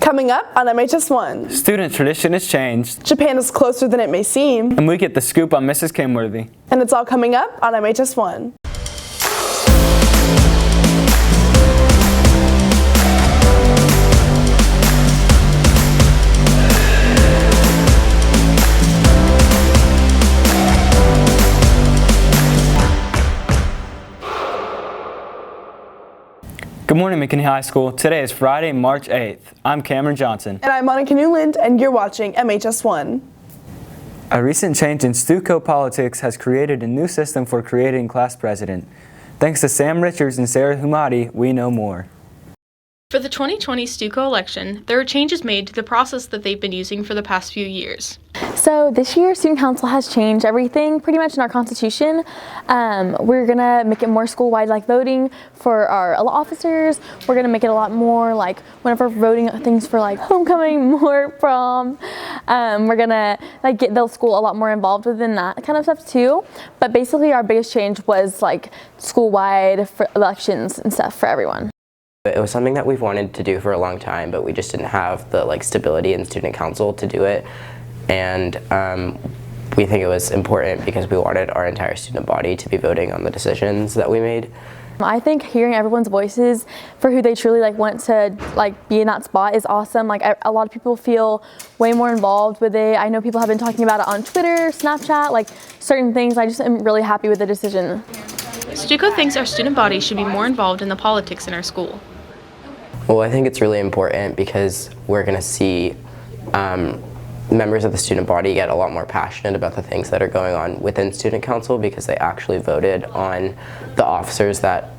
Coming up on MHS1. Student tradition has changed. Japan is closer than it may seem. And we get the scoop on Mrs. Kimworthy. And it's all coming up on MHS1. Good morning, McKinney High School. Today is Friday, March 8th. I'm Cameron Johnson. And I'm Monica Newland, and you're watching MHS1. A recent change in Stuco politics has created a new system for creating class president. Thanks to Sam Richards and Sarah Humadi, we know more. For the 2020 Stuco election, there were changes made to the process that they've been using for the past few years. So this year, Student Council has changed everything pretty much in our Constitution. We're going to make it more school-wide like voting for our officers. We're going to make it a lot more like whenever voting things for like homecoming, more prom. We're going to like get the school a lot more involved within that kind of stuff too. But basically our biggest change was like school-wide for elections and stuff for everyone. It was something that we've wanted to do for a long time, but we just didn't have the stability in student council to do it. And we think it was important because we wanted our entire student body to be voting on the decisions that we made. I think hearing everyone's voices for who they truly want to be in that spot is awesome. A lot of people feel way more involved with it. I know people have been talking about it on Twitter, Snapchat, certain things. I just am really happy with the decision. Stuco thinks our student body should be more involved in the politics in our school. Well, I think it's really important because we're going to see members of the student body get a lot more passionate about the things that are going on within student council because they actually voted on the officers that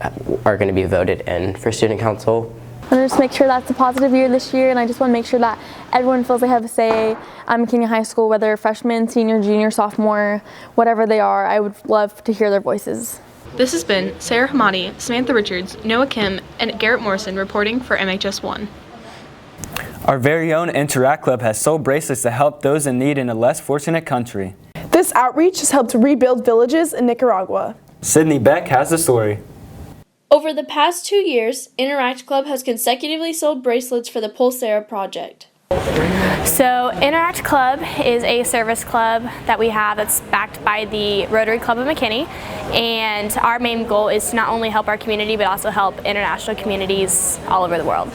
are going to be voted in for student council. I want to just make sure that's a positive year this year, and I just want to make sure that everyone feels they have a say at McKinney High School, whether freshman, senior, junior, sophomore, whatever they are. I would love to hear their voices. This has been Sarah Hamadi, Samantha Richards, Noah Kim, and Garrett Morrison reporting for MHS1. Our very own Interact Club has sold bracelets to help those in need in a less fortunate country. This outreach has helped to rebuild villages in Nicaragua. Sydney Beck has the story. Over the past 2 years, Interact Club has consecutively sold bracelets for the Pulsera project. So Interact Club is a service club that we have that's backed by the Rotary Club of McKinney, and our main goal is to not only help our community but also help international communities all over the world.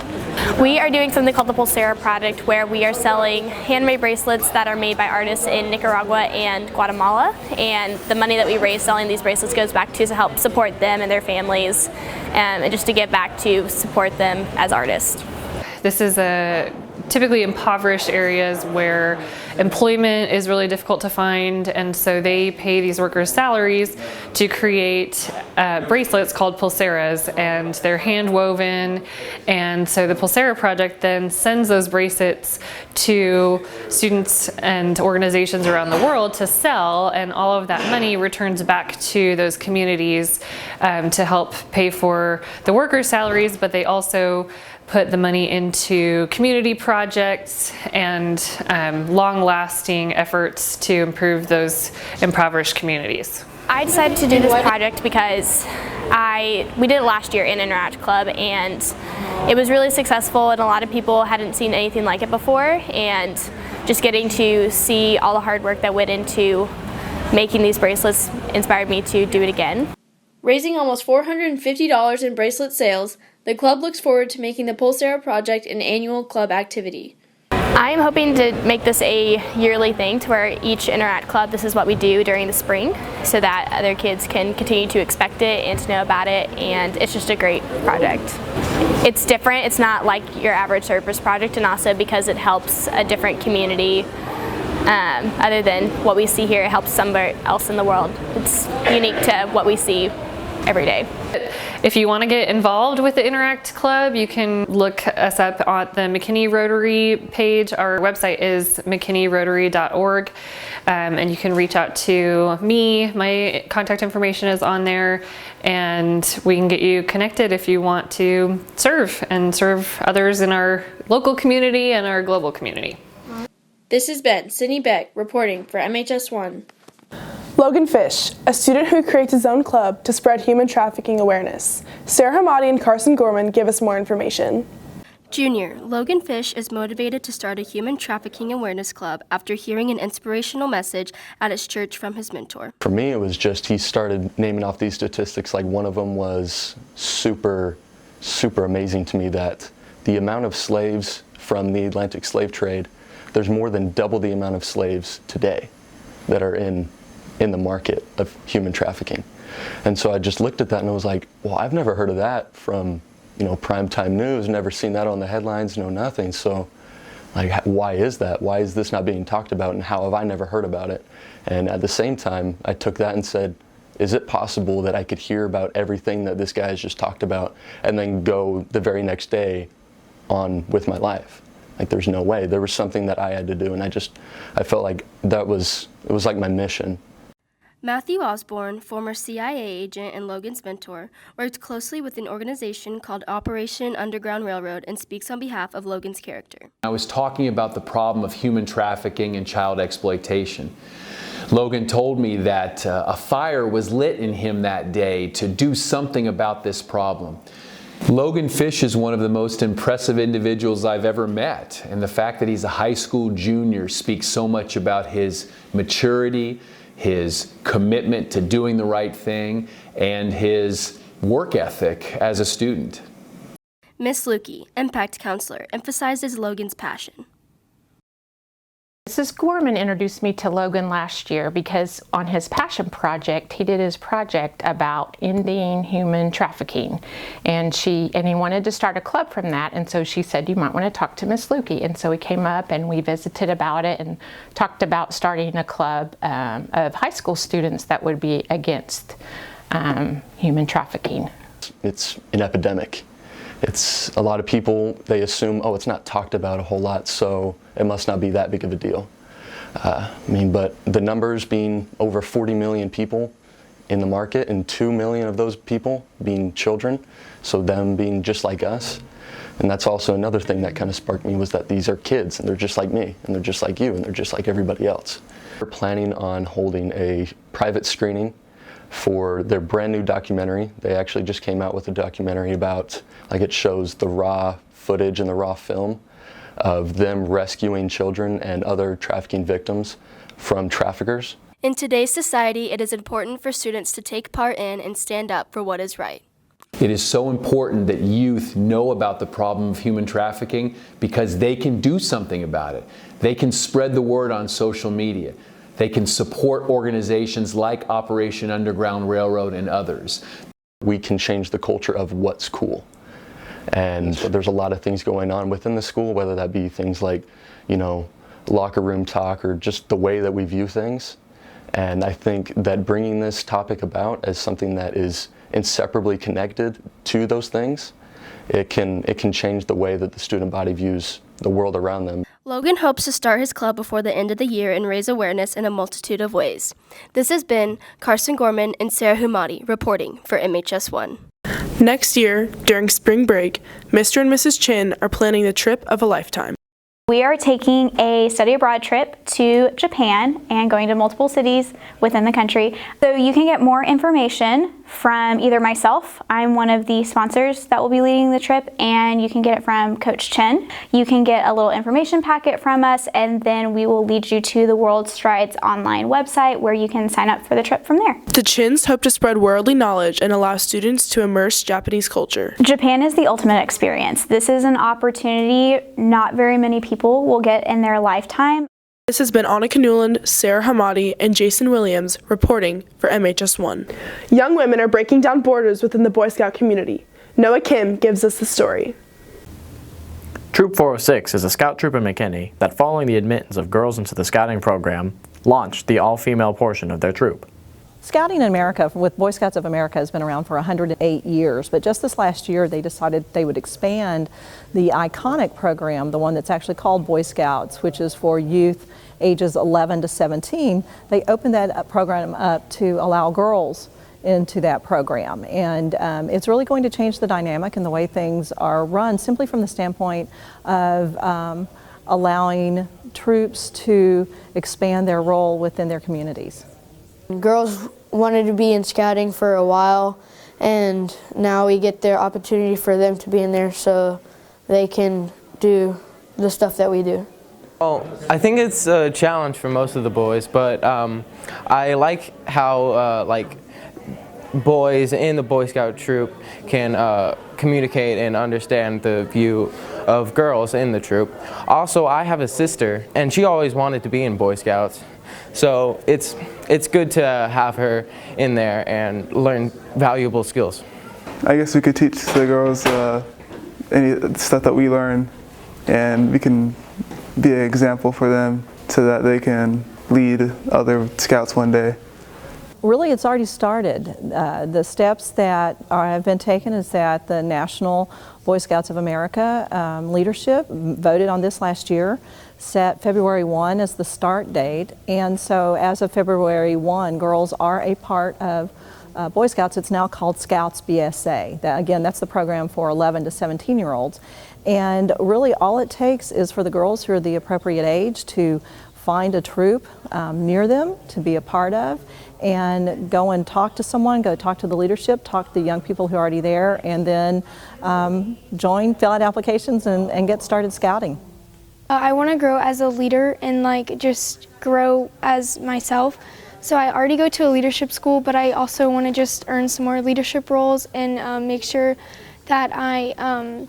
We are doing something called the Pulsera project, where we are selling handmade bracelets that are made by artists in Nicaragua and Guatemala, and the money that we raise selling these bracelets goes back to help support them and their families, and just to give back to support them as artists. This is typically impoverished areas where employment is really difficult to find, and so they pay these workers salaries to create bracelets called pulseras, and they're hand woven. And so the Pulsera project then sends those bracelets to students and organizations around the world to sell, and all of that money returns back to those communities to help pay for the workers' salaries, but they also put the money into community projects and long-lasting efforts to improve those impoverished communities. I decided to do this project because we did it last year in Interact Club, and it was really successful, and a lot of people hadn't seen anything like it before, and just getting to see all the hard work that went into making these bracelets inspired me to do it again. Raising almost $450 in bracelet sales, the club looks forward to making the Pulsera project an annual club activity. I am hoping to make this a yearly thing to where each Interact Club, this is what we do during the spring, so that other kids can continue to expect it and to know about it, and it's just a great project. It's different, it's not like your average service project, and also because it helps a different community other than what we see here, it helps somewhere else in the world. It's unique to what we see every day. If you want to get involved with the Interact Club, you can look us up on the McKinney Rotary page. Our website is mckinney.rotary.org, and you can reach out to me. My contact information is on there, and we can get you connected if you want to serve others in our local community and our global community. This has been Sydney Beck reporting for MHS1. Logan Fish, a student who creates his own club to spread human trafficking awareness. Sarah Hamadi and Carson Gorman give us more information. Junior, Logan Fish is motivated to start a human trafficking awareness club after hearing an inspirational message at his church from his mentor. For me, it was just he started naming off these statistics. Like, one of them was super amazing to me, that the amount of slaves from the Atlantic slave trade, there's more than double the amount of slaves today that are in the market of human trafficking. And so I just looked at that and I was like, well, I've never heard of that from, primetime news, never seen that on the headlines, nothing. So, like, why is that? Why is this not being talked about, and how have I never heard about it? And at the same time, I took that and said, is it possible that I could hear about everything that this guy has just talked about and then go the very next day on with my life? Like, there's no way. There was something that I had to do, and I felt like it was like my mission. Matthew Osborne, former CIA agent and Logan's mentor, worked closely with an organization called Operation Underground Railroad and speaks on behalf of Logan's character. I was talking about the problem of human trafficking and child exploitation. Logan told me that a fire was lit in him that day to do something about this problem. Logan Fish is one of the most impressive individuals I've ever met, and the fact that he's a high school junior speaks so much about his maturity, his commitment to doing the right thing, and his work ethic as a student. Miss Lukey, Impact Counselor, emphasizes Logan's passion. Mrs. Gorman introduced me to Logan last year because on his passion project, he did his project about ending human trafficking, and he wanted to start a club from that, and so she said, you might want to talk to Miss Lukey. And so we came up and we visited about it and talked about starting a club of high school students that would be against human trafficking. It's an epidemic. It's a lot of people, they assume, oh, it's not talked about a whole lot, so it must not be that big of a deal. But the numbers being over 40 million people in the market, and 2 million of those people being children, so them being just like us. And that's also another thing that kind of sparked me, was that these are kids, and they're just like me, and they're just like you, and they're just like everybody else. We're planning on holding a private screening for their brand new documentary. They actually just came out with a documentary about, like, it shows the raw footage and the raw film of them rescuing children and other trafficking victims from traffickers. In today's society, it is important for students to take part in and stand up for what is right. It is so important that youth know about the problem of human trafficking because they can do something about it. They can spread the word on social media. They can support organizations like Operation Underground Railroad and others. We can change the culture of what's cool. And there's a lot of things going on within the school, whether that be things like, locker room talk or just the way that we view things. And I think that bringing this topic about as something that is inseparably connected to those things, it can change the way that the student body views the world around them. Logan hopes to start his club before the end of the year and raise awareness in a multitude of ways. This has been Carson Gorman and Sarah Humadi reporting for MHS1. Next year, during spring break, Mr. and Mrs. Chin are planning the trip of a lifetime. We are taking a study abroad trip to Japan and going to multiple cities within the country. So you can get more information from either myself, I'm one of the sponsors that will be leading the trip, and you can get it from Coach Chen. You can get a little information packet from us, and then we will lead you to the World Strides online website where you can sign up for the trip from there. The Chins hope to spread worldly knowledge and allow students to immerse Japanese culture. Japan is the ultimate experience. This is an opportunity not very many people will get in their lifetime. This has been Annika Newland, Sarah Hamadi, and Jason Williams reporting for MHS1. Young women are breaking down borders within the Boy Scout community. Noah Kim gives us the story. Troop 406 is a scout troop in McKinney that, following the admittance of girls into the scouting program, launched the all-female portion of their troop. Scouting in America with Boy Scouts of America has been around for 108 years, but just this last year they decided they would expand the iconic program, the one that's actually called Boy Scouts, which is for youth ages 11 to 17. They opened that program up to allow girls into that program, and it's really going to change the dynamic and the way things are run, simply from the standpoint of allowing troops to expand their role within their communities. Girls wanted to be in scouting for a while, and now we get the opportunity for them to be in there, so they can do the stuff that we do. Well, I think it's a challenge for most of the boys, but I like how boys in the Boy Scout troop can communicate and understand the view of girls in the troop. Also, I have a sister, and she always wanted to be in Boy Scouts, so it's good to have her in there and learn valuable skills. I guess we could teach the girls any stuff that we learn, and we can be an example for them so that they can lead other scouts one day. Really, it's already started. The steps that have been taken is that the National Boy Scouts of America leadership voted on this last year, set February 1 as the start date, and so as of February 1, girls are a part of Boy Scouts. It's now called Scouts BSA. Again, that's the program for 11 to 17-year-olds. And really all it takes is for the girls who are the appropriate age to find a troop near them to be a part of, and go and talk to someone, go talk to the leadership, talk to the young people who are already there, and then join, fill out applications, and get started scouting. I want to grow as a leader and just grow as myself. So I already go to a leadership school, but I also want to just earn some more leadership roles and make sure that I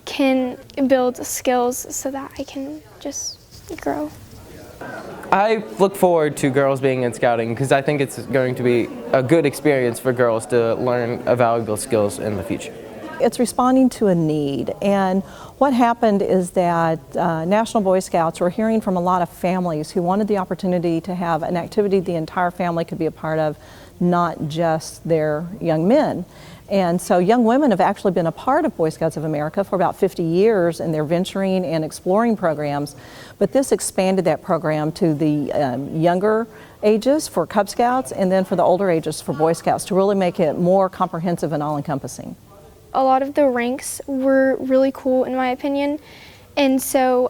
can build skills so that I can just grow. I look forward to girls being in scouting because I think it's going to be a good experience for girls to learn valuable skills in the future. It's responding to a need, and what happened is that National Boy Scouts were hearing from a lot of families who wanted the opportunity to have an activity the entire family could be a part of, not just their young men. And so young women have actually been a part of Boy Scouts of America for about 50 years, and they're venturing and exploring programs. But this expanded that program to the younger ages for Cub Scouts, and then for the older ages for Boy Scouts, to really make it more comprehensive and all-encompassing. A lot of the ranks were really cool in my opinion, and so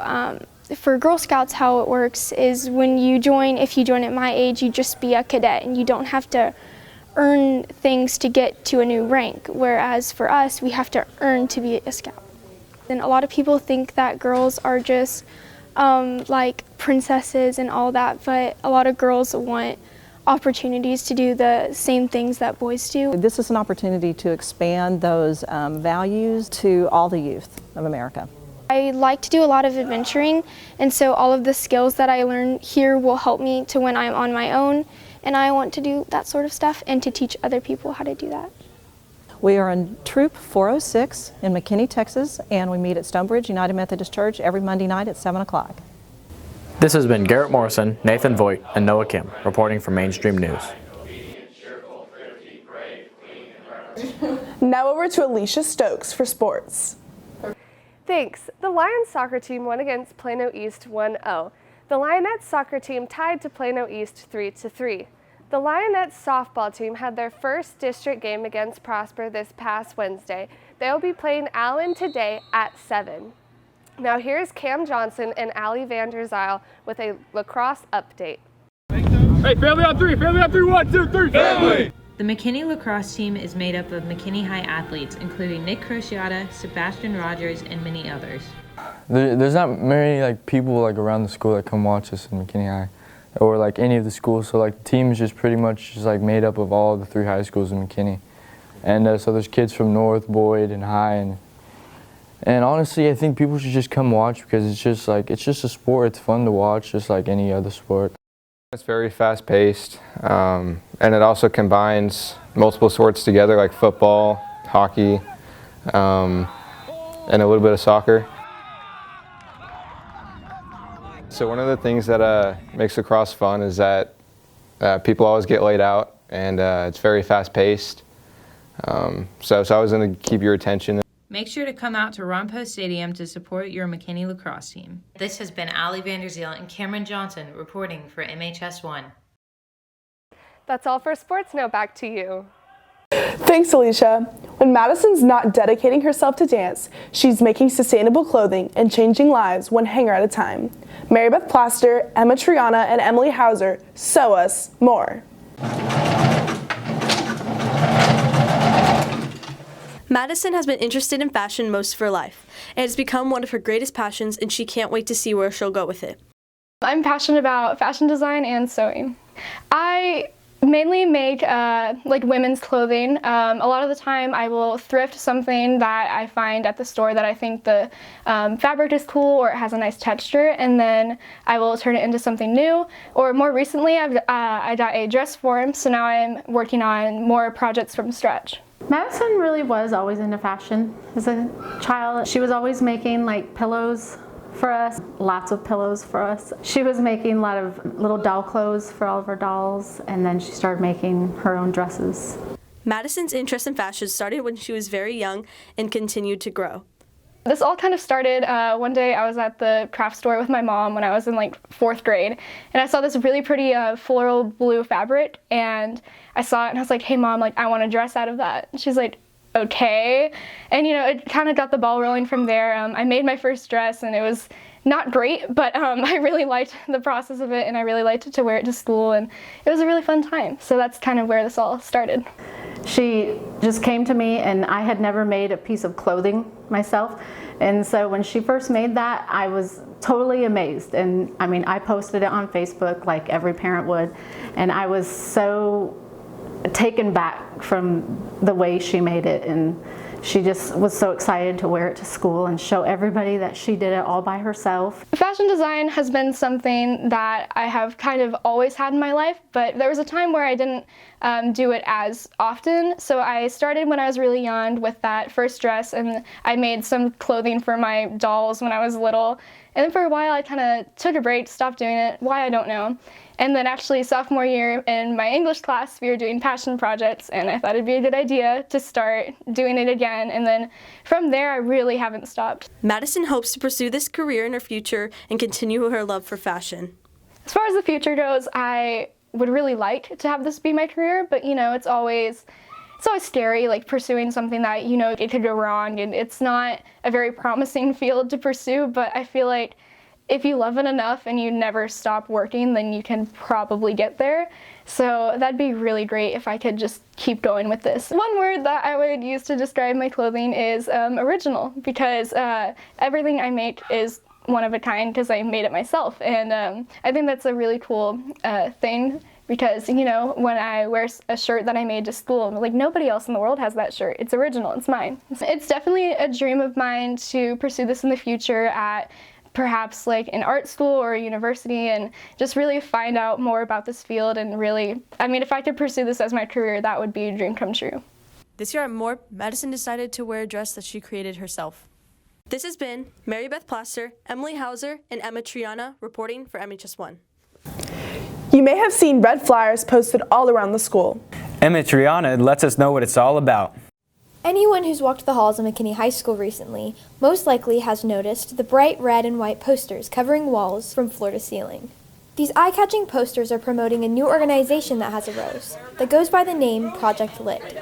for Girl Scouts how it works is when you join, if you join at my age, you just be a cadet and you don't have to earn things to get to a new rank, whereas for us we have to earn to be a scout. And a lot of people think that girls are just like princesses and all that, but a lot of girls want opportunities to do the same things that boys do. This is an opportunity to expand those values to all the youth of America. I like to do a lot of adventuring, and so all of the skills that I learn here will help me to when I'm on my own, and I want to do that sort of stuff and to teach other people how to do that. We are in Troop 406 in McKinney, Texas, and we meet at Stonebridge United Methodist Church every Monday night at 7 o'clock. This has been Garrett Morrison, Nathan Voigt, and Noah Kim reporting for Mainstream News. Now over to Alicia Stokes for sports. Thanks. The Lions soccer team won against Plano East 1-0. The Lionettes soccer team tied to Plano East 3-3. The Lionettes softball team had their first district game against Prosper this past Wednesday. They'll be playing Allen today at 7. Now here's Cam Johnson and Allie Vander Zyl with a lacrosse update. Hey, family on three, 1, 2, 3, family! The McKinney lacrosse team is made up of McKinney High athletes, including Nick Crociata, Sebastian Rogers, and many others. There's not many people around the school that come watch us in McKinney High, or any of the schools. So the team is just pretty much just made up of all the 3 high schools in McKinney, and so there's kids from North, Boyd, and High, and honestly, I think people should just come watch because it's just a sport. It's fun to watch, just like any other sport. It's very fast-paced, and it also combines multiple sports together, like football, hockey, and a little bit of soccer. So one of the things that makes lacrosse fun is that people always get laid out, and it's very fast-paced. So it's always going to keep your attention. Make sure to come out to Ron Post Stadium to support your McKinney lacrosse team. This has been Allie Vander Zyl and Cameron Johnson reporting for MHS1. That's all for sports. Now back to you. Thanks, Alicia. When Madison's not dedicating herself to dance, she's making sustainable clothing and changing lives one hanger at a time. Mary Beth Plaster, Emma Triana, and Emily Hauser sew us more. Madison has been interested in fashion most of her life, and it's become one of her greatest passions, and she can't wait to see where she'll go with it. I'm passionate about fashion design and sewing. I mainly make like women's clothing. A lot of the time I will thrift something that I find at the store that I think the fabric is cool or it has a nice texture, and then I will turn it into something new. Or more recently I got a dress form, so now I'm working on more projects from scratch. Madison really was always into fashion as a child. She was always making like pillows for us, lots of pillows for us. She was making a lot of little doll clothes for all of her dolls, and then she started making her own dresses. Madison's interest in fashion started when she was very young and continued to grow. This all kind of started one day I was at the craft store with my mom when I was in like 4th grade, and I saw this really pretty floral blue fabric, and I saw it and I was like, hey mom, like I want a dress out of that. And she's like, okay. And it kind of got the ball rolling from there. I made my first dress and it was not great, but I really liked the process of it, and I really liked to wear it to school, and it was a really fun time. So that's kind of where this all started. She just came to me, and I had never made a piece of clothing myself, and so when she first made that, I was totally amazed. And I mean, I posted it on Facebook like every parent would, and I was so taken back from the way she made it, and she just was so excited to wear it to school and show everybody that she did it all by herself. Fashion design has been something that I have kind of always had in my life, but there was a time where I didn't do it as often. So I started when I was really young with that first dress, and I made some clothing for my dolls when I was little. And then for a while I kind of took a break, stopped doing it. Why, I don't know. And then actually sophomore year in my English class, we were doing passion projects, and I thought it'd be a good idea to start doing it again. And then from there, I really haven't stopped. Madison hopes to pursue this career in her future and continue her love for fashion. As far as the future goes, I would really like to have this be my career, but it's always scary, like pursuing something that it could go wrong, and it's not a very promising field to pursue. But I feel like if you love it enough and you never stop working, then you can probably get there. So that'd be really great if I could just keep going with this. One word that I would use to describe my clothing is original, because everything I make is one of a kind because I made it myself. And I think that's a really cool thing, because when I wear a shirt that I made to school, like nobody else in the world has that shirt. It's original, it's mine. It's definitely a dream of mine to pursue this in the future at perhaps like an art school or a university, and just really find out more about this field. And really, I mean, if I could pursue this as my career, that would be a dream come true. This year at Moore, Madison decided to wear a dress that she created herself. This has been Mary Beth Plaster, Emily Hauser, and Emma Triana reporting for MHS1. You may have seen red flyers posted all around the school. Emma Triana lets us know what it's all about. Anyone who's walked the halls of McKinney High School recently most likely has noticed the bright red and white posters covering walls from floor to ceiling. These eye-catching posters are promoting a new organization that has arose, that goes by the name Project Lit.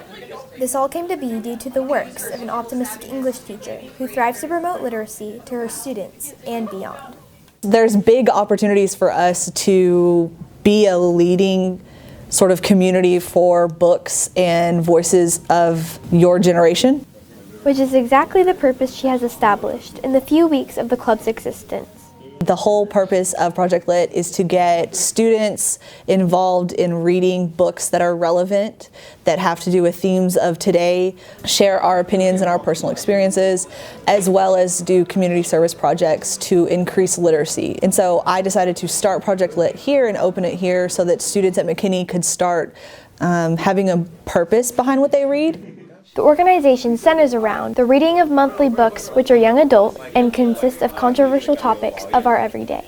This all came to be due to the works of an optimistic English teacher who thrives to promote literacy to her students and beyond. There's big opportunities for us to be a leading sort of community for books and voices of your generation. Which is exactly the purpose she has established in the few weeks of the club's existence. The whole purpose of Project Lit is to get students involved in reading books that are relevant, that have to do with themes of today, share our opinions and our personal experiences, as well as do community service projects to increase literacy. And so I decided to start Project Lit here and open it here so that students at McKinney could start having a purpose behind what they read. The organization centers around the reading of monthly books which are young adult and consist of controversial topics of our everyday.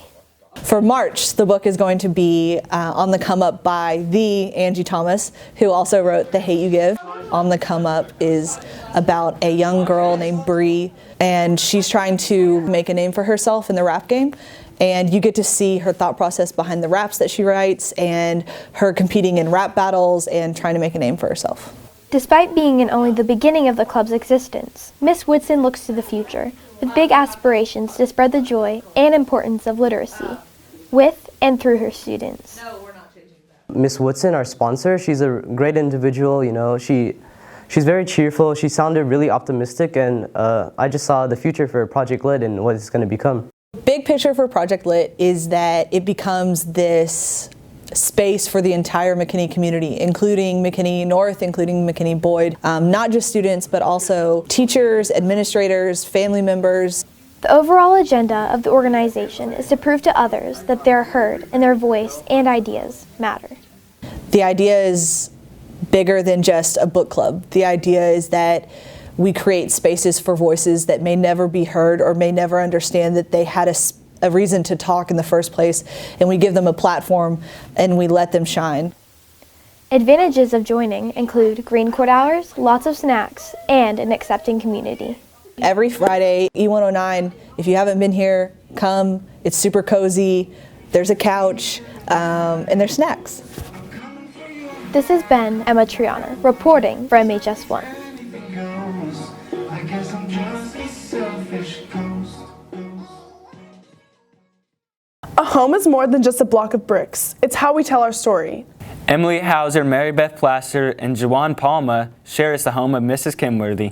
For March, the book is going to be On the Come Up by the Angie Thomas, who also wrote The Hate You Give. On the Come Up is about a young girl named Bree, and she's trying to make a name for herself in the rap game. And you get to see her thought process behind the raps that she writes and her competing in rap battles and trying to make a name for herself. Despite being in only the beginning of the club's existence, Miss Woodson looks to the future with big aspirations to spread the joy and importance of literacy with and through her students. Miss Woodson, our sponsor, she's a great individual. She She's very cheerful. She sounded really optimistic, and I just saw the future for Project Lit and what it's going to become. Big picture for Project Lit is that it becomes this space for the entire McKinney community, including McKinney North, including McKinney Boyd, not just students, but also teachers, administrators, family members. The overall agenda of the organization is to prove to others that they're heard and their voice and ideas matter. The idea is bigger than just a book club. The idea is that we create spaces for voices that may never be heard or may never understand that they had a reason to talk in the first place, and we give them a platform and we let them shine. Advantages of joining include green court hours, lots of snacks, and an accepting community. Every Friday, E109, if you haven't been here, come. It's super cozy. There's a couch, and there's snacks. This has been Emma Triana, reporting for MHS1. A home is more than just a block of bricks. It's how we tell our story. Emily Hauser, Mary Beth Plaster, and Jawan Palma share us the home of Mrs. Kenworthy.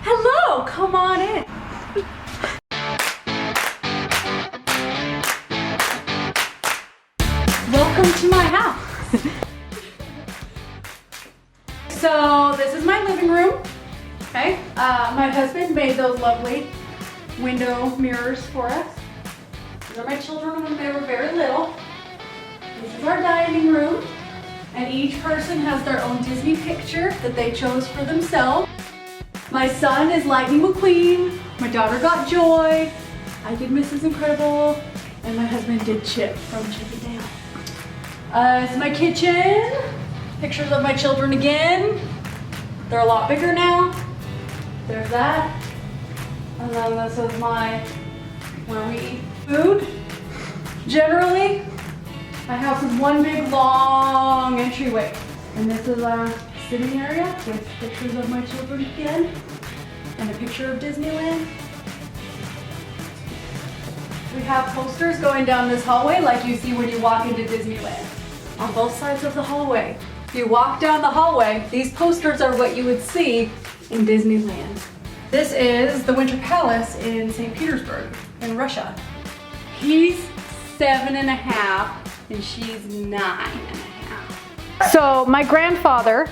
Hello, come on in. Welcome to my house. So this is my living room. Okay, my husband made those lovely window mirrors for us. These are my children when they were very little. This is our dining room, and each person has their own Disney picture that they chose for themselves. My son is Lightning McQueen, my daughter got Joy, I did Mrs. Incredible, and my husband did Chip from Chip and Dale. This is my kitchen. Pictures of my children again. They're a lot bigger now. There's that. And then this is where we eat food. Generally, my house is one big long entryway. And this is our sitting area with pictures of my children again. And a picture of Disneyland. We have posters going down this hallway like you see when you walk into Disneyland. On both sides of the hallway. If you walk down the hallway, these posters are what you would see in Disneyland. This is the Winter Palace in St. Petersburg in Russia. He's 7.5 and she's 9.5. So my grandfather,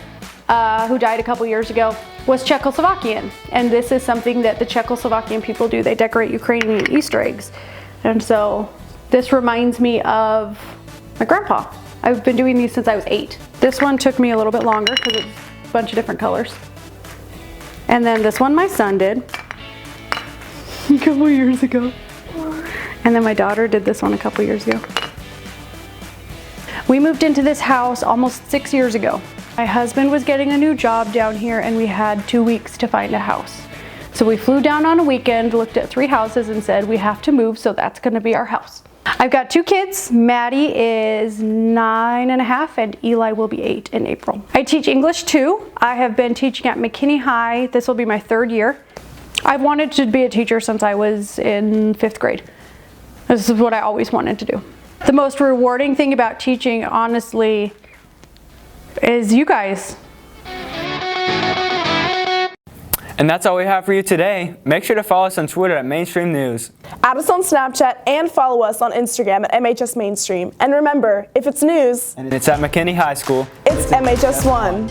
who died a couple years ago, was Czechoslovakian. And this is something that the Czechoslovakian people do. They decorate Ukrainian Easter eggs. And so this reminds me of my grandpa. I've been doing these since I was 8. This one took me a little bit longer because it's a bunch of different colors. And then this one my son did a couple years ago. And then my daughter did this one a couple years ago. We moved into this house almost 6 years ago. My husband was getting a new job down here and we had 2 weeks to find a house. So we flew down on a weekend, looked at 3 houses and said we have to move, so that's gonna be our house. I've got 2 kids. Maddie is 9.5 and Eli will be 8 in April. I teach English too. I have been teaching at McKinney High. This will be my 3rd year. I've wanted to be a teacher since I was in 5th grade. This is what I always wanted to do. The most rewarding thing about teaching, honestly, is you guys. And that's all we have for you today. Make sure to follow us on Twitter at Mainstream News. Add us on Snapchat and follow us on Instagram at MHS Mainstream. And remember, if it's news, And it's at McKinney High School. It's MHS1.